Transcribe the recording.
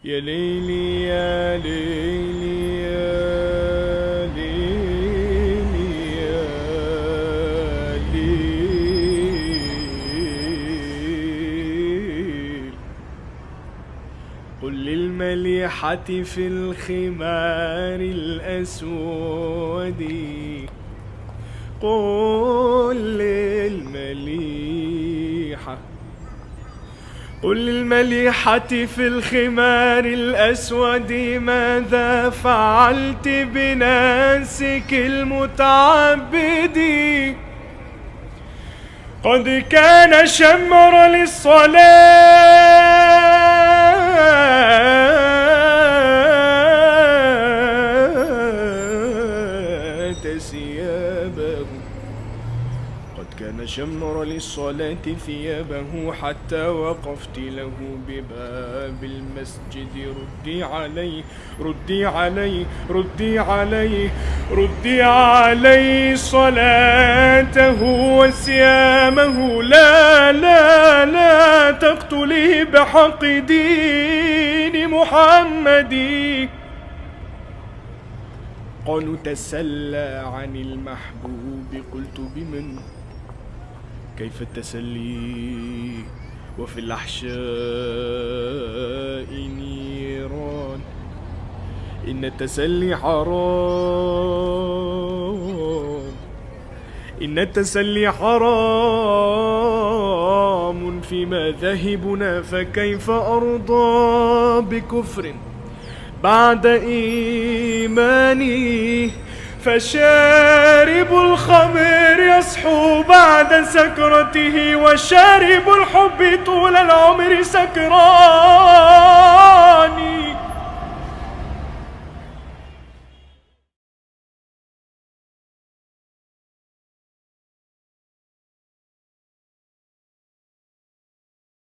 يا ليلي يا ليلي يا ليلي يا ليل. قل للمليحة في الخمار الأسود، قل للمليحة، قل للمليحة في الخمار الأسود ماذا فعلت بناسك المتعبد. قد كان شمر للصلاة ثيابه، قد كان شمر للصلاة ثيابه حتى وقفت له بباب المسجد. ردي علي ردي علي ردي علي ردي علي صلاته وصيامه. لا لا لا تقتلي بحق دين محمد. قالوا تسلى عن المحبوب، قلت بمن؟ كيف التسلي وفي الأحشاء نيران؟ إن التسلي حرام، إن التسلي حرام في مذاهبنا، فكيف أرضى بكفر بعد إيماني؟ فشارب الخمر يصحو بعد سكرته، وشارب الحب طول العمر سكران.